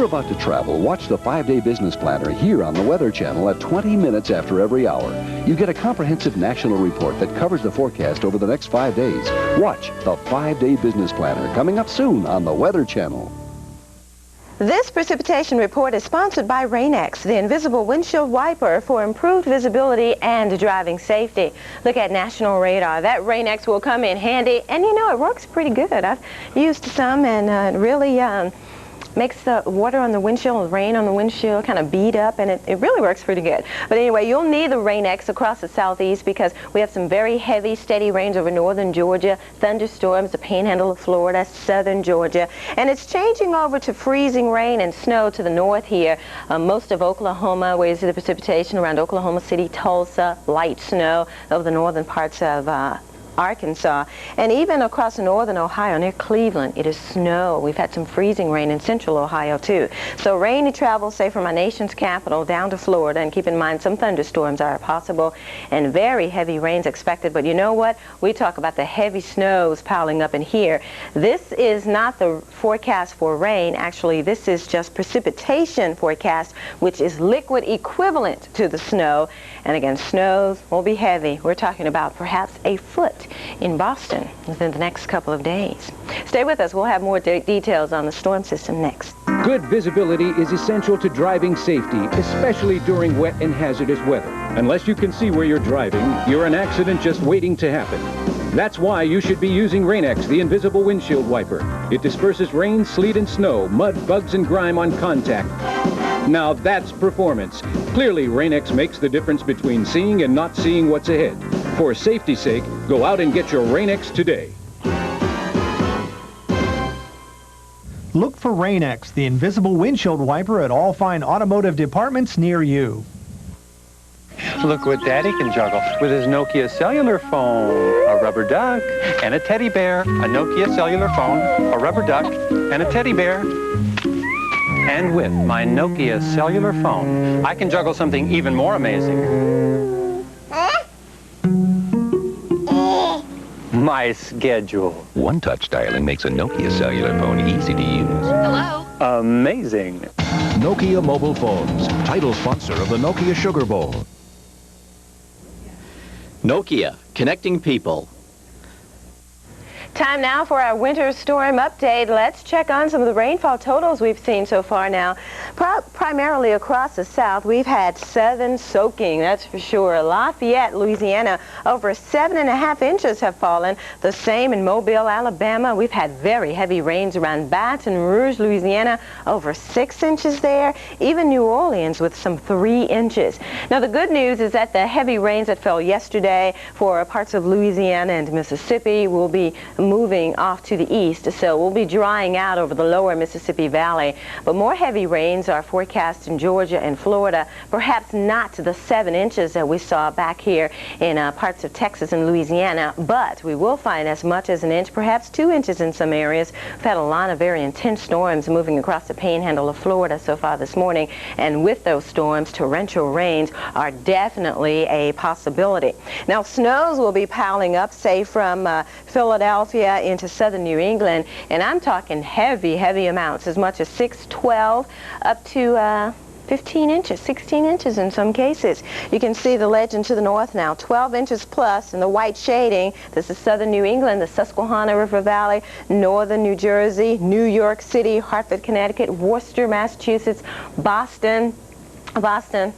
about to travel, watch the 5-Day Business Planner here on the Weather Channel at 20 minutes after every hour. You get a comprehensive national report that covers the forecast over the next 5 days. Watch the 5-Day Business Planner coming up soon on the Weather Channel. This precipitation report is sponsored by Rain-X, the invisible windshield wiper for improved visibility and driving safety. Look at National Radar. That Rain-X will come in handy, and you know, it works pretty good. I've used some, and it really makes the water on the windshield, rain on the windshield kind of bead up, and it really works pretty good. But anyway, you'll need the Rain-X across the southeast because we have some very heavy, steady rains over northern Georgia, thunderstorms, the panhandle of Florida, southern Georgia, and it's changing over to freezing rain and snow to the north here. Most of Oklahoma, where you see the precipitation around Oklahoma City, Tulsa, light snow over the northern parts of Arkansas, and even across northern Ohio near Cleveland, it is snow. We've had some freezing rain in central Ohio too. So rainy travel, say from our nation's capital down to Florida, and keep in mind some thunderstorms are possible and very heavy rains expected. But you know what? We talk about the heavy snows piling up in here. This is not the forecast for rain. Actually, this is just precipitation forecast, which is liquid equivalent to the snow. And again, snows will be heavy. We're talking about perhaps a foot in Boston within the next couple of days. Stay with us. We'll have more details on the storm system next. Good visibility is essential to driving safety, especially during wet and hazardous weather. Unless you can see where you're driving, you're an accident just waiting to happen. That's why you should be using Rain-X, the invisible windshield wiper. It disperses rain, sleet, and snow, mud, bugs, and grime on contact. Now that's performance. Clearly, Rain-X makes the difference between seeing and not seeing what's ahead. For safety's sake, go out and get your Rain-X today. Look for Rain-X, the invisible windshield wiper, at all fine automotive departments near you. Look what Daddy can juggle with his Nokia cellular phone. A rubber duck and a teddy bear. A Nokia cellular phone, a rubber duck, and a teddy bear. And with my Nokia cellular phone, I can juggle something even more amazing. My schedule. One-touch dialing makes a Nokia cellular phone easy to use. Hello? Amazing. Nokia mobile phones, title sponsor of the Nokia Sugar Bowl. Nokia, connecting people. Time now for our winter storm update. Let's check on some of the rainfall totals we've seen so far now. Primarily across the south, we've had southern soaking, that's for sure. Lafayette, Louisiana, over 7.5 inches have fallen. The same in Mobile, Alabama. We've had very heavy rains around Baton Rouge, Louisiana, over 6 inches there. Even New Orleans with some 3 inches. Now the good news is that the heavy rains that fell yesterday for parts of Louisiana and Mississippi will be moving off to the east, so we'll be drying out over the lower Mississippi Valley. But more heavy rains are forecast in Georgia and Florida, perhaps not to the 7 inches that we saw back here in parts of Texas and Louisiana, but we will find as much as 1 inch, perhaps 2 inches in some areas. We've had a lot of very intense storms moving across the panhandle of Florida so far this morning, and with those storms, torrential rains are definitely a possibility. Now, snows will be piling up, say, from Philadelphia into southern New England, and I'm talking heavy, heavy amounts, as much as 6, 12, up to 15 inches, 16 inches in some cases. You can see the legend to the north now, 12 inches plus in the white shading. This is southern New England, the Susquehanna River Valley, northern New Jersey, New York City, Hartford, Connecticut, Worcester, Massachusetts, Boston,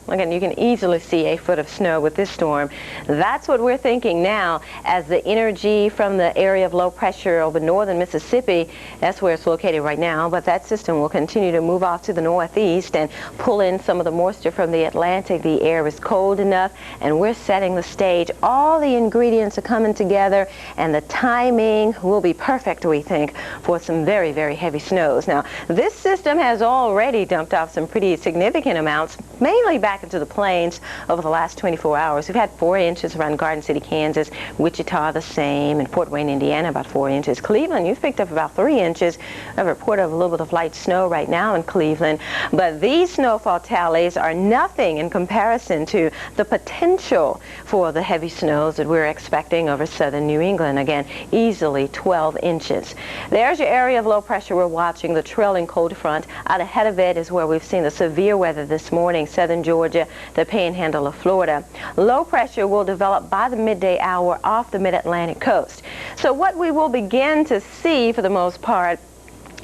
again, you can easily see a foot of snow with this storm. That's what we're thinking now as the energy from the area of low pressure over northern Mississippi, that's where it's located right now, but that system will continue to move off to the northeast and pull in some of the moisture from the Atlantic. The air is cold enough, and we're setting the stage. All the ingredients are coming together, and the timing will be perfect, we think, for some very, very heavy snows. Now, this system has already dumped off some pretty significant amounts mainly back into the plains over the last 24 hours. We've had 4 inches around Garden City, Kansas, Wichita the same, and Fort Wayne, Indiana about 4 inches. Cleveland, you've picked up about 3 inches. I have a report of a little bit of light snow right now in Cleveland, but these snowfall tallies are nothing in comparison to the potential for the heavy snows that we're expecting over southern New England. Again, easily 12 inches. There's your area of low pressure we're watching. The trailing cold front. Out ahead of it is where we've seen the severe weather this morning, southern Georgia, the panhandle of Florida. Low pressure will develop by the midday hour off the mid-Atlantic coast. So what we will begin to see for the most part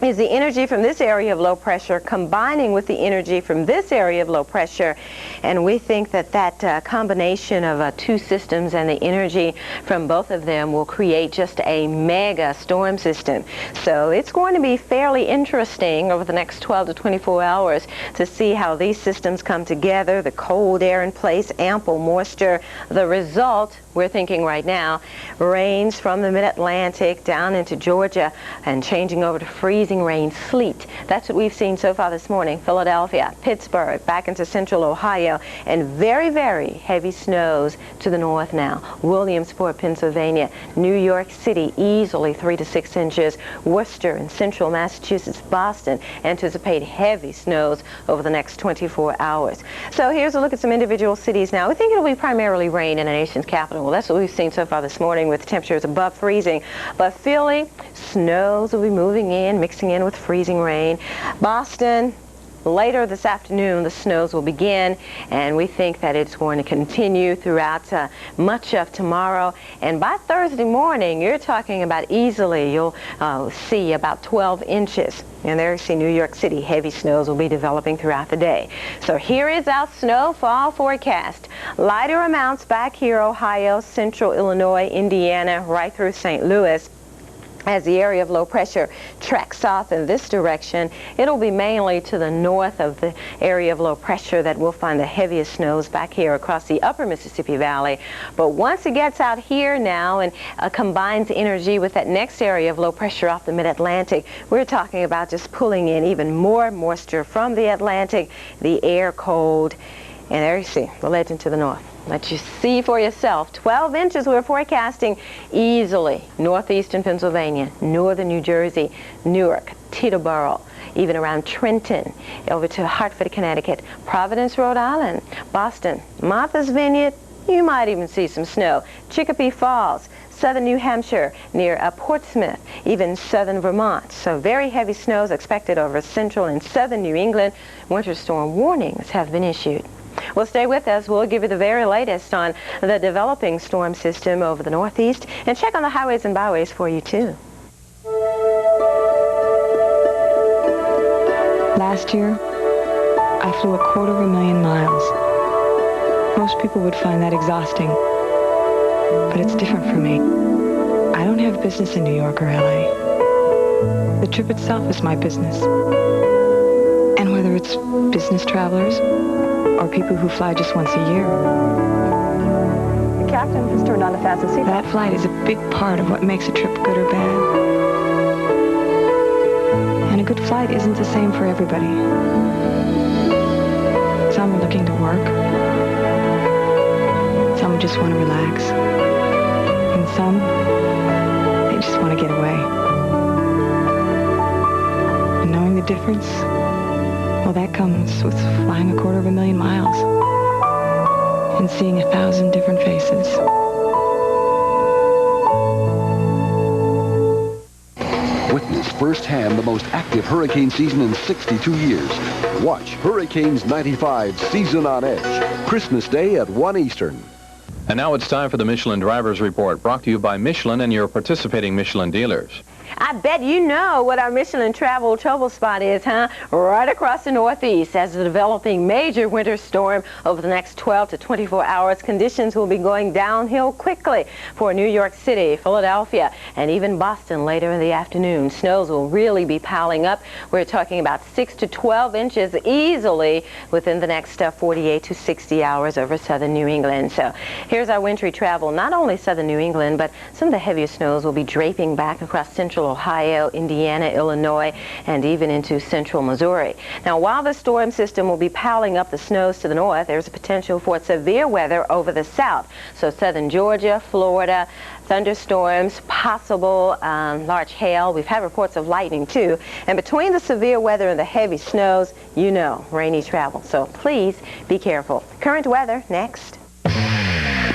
is the energy from this area of low pressure combining with the energy from this area of low pressure, and we think that that combination of 2 systems and the energy from both of them will create just a mega storm system. So it's going to be fairly interesting over the next 12 to 24 hours to see how these systems come together, the cold air in place, ample moisture. The result, we're thinking right now, rains from the mid-Atlantic down into Georgia and changing over to freezing rain, sleet. That's what we've seen so far this morning. Philadelphia, Pittsburgh, back into central Ohio, and very, very heavy snows to the north now. Williamsport, Pennsylvania, New York City, easily 3 to 6 inches. Worcester and central Massachusetts, Boston, anticipate heavy snows over the next 24 hours. So here's a look at some individual cities now. We think it'll be primarily rain in the nation's capital. Well, that's what we've seen so far this morning with temperatures above freezing. But Philly, snows will be moving in, mixing in with freezing rain. Boston, later this afternoon, the snows will begin, and we think that it's going to continue throughout much of tomorrow. And by Thursday morning, you're talking about easily, you'll see about 12 inches. And there you see New York City, heavy snows will be developing throughout the day. So here is our snowfall forecast. Lighter amounts back here, Ohio, central Illinois, Indiana, right through St. Louis. As the area of low pressure tracks south in this direction, it'll be mainly to the north of the area of low pressure that we'll find the heaviest snows back here across the upper Mississippi Valley. But once it gets out here now and combines energy with that next area of low pressure off the mid-Atlantic, we're talking about just pulling in even more moisture from the Atlantic, the air cold, and there you see the legend to the north. Let you see for yourself. 12 inches we're forecasting easily. Northeastern Pennsylvania, northern New Jersey, Newark, Teterboro, even around Trenton, over to Hartford, Connecticut, Providence, Rhode Island, Boston, Martha's Vineyard. You might even see some snow. Chicopee Falls, southern New Hampshire, near Portsmouth, even southern Vermont. So very heavy snows expected over central and southern New England. Winter storm warnings have been issued. Well, stay with us. We'll give you the very latest on the developing storm system over the Northeast and check on the highways and byways for you, too. Last year, I flew 250,000 miles. Most people would find that exhausting, but it's different for me. I don't have business in New York or LA. The trip itself is my business. And whether it's business travelers or people who fly just once a year. The captain has turned on the fasten seatbelt. That flight is a big part of what makes a trip good or bad. And a good flight isn't the same for everybody. Some are looking to work. Some just want to relax. And some, they just want to get away. And knowing the difference, well, that comes with flying 250,000 miles and seeing 1,000 different faces. Witness firsthand the most active hurricane season in 62 years. Watch Hurricanes 95 Season on Edge, Christmas Day at 1 Eastern. And now it's time for the Michelin Drivers Report, brought to you by Michelin and your participating Michelin dealers. I bet you know what our Michelin travel trouble spot is, huh? Right across the Northeast. As a developing major winter storm over the next 12 to 24 hours, conditions will be going downhill quickly for New York City, Philadelphia, and even Boston later in the afternoon. Snows will really be piling up. We're talking about 6 to 12 inches easily within the next 48 to 60 hours over southern New England. So here's our wintry travel. Not only southern New England, but some of the heaviest snows will be draping back across central central Ohio, Indiana, Illinois, and even into central Missouri. Now, while the storm system will be piling up the snows to the north, there's a potential for severe weather over the south. So southern Georgia, Florida, thunderstorms, possible large hail. We've had reports of lightning too. And between the severe weather and the heavy snows, you know, rainy travel. So please be careful. Current weather next.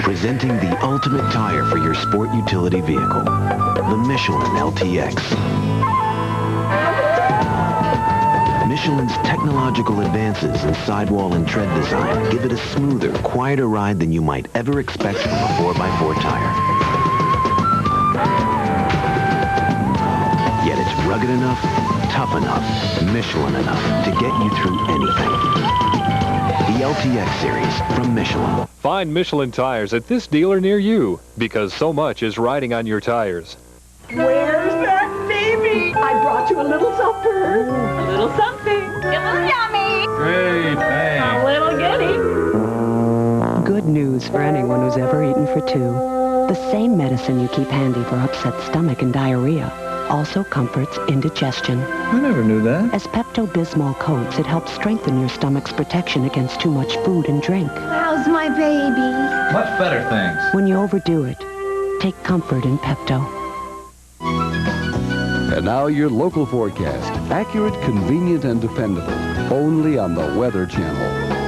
Presenting the ultimate tire for your sport utility vehicle, the Michelin LTX. Michelin's technological advances in sidewall and tread design give it a smoother, quieter ride than you might ever expect from a 4x4 tire. Yet it's rugged enough, tough enough, Michelin enough to get you through anything. The LTX series from Michelin. Find Michelin tires at this dealer near you, because so much is riding on your tires. Where's that baby? I brought you a little supper. A little something. It was yummy. Great, thanks. A little goodie. Good news for anyone who's ever eaten for two. The same medicine you keep handy for upset stomach and diarrhea also comforts indigestion. I never knew that. As Pepto-Bismol coats, it helps strengthen your stomach's protection against too much food and drink. How's my baby? Much better, thanks. When you overdo it, take comfort in Pepto. And now your local forecast. Accurate, convenient, and dependable. Only on the Weather Channel.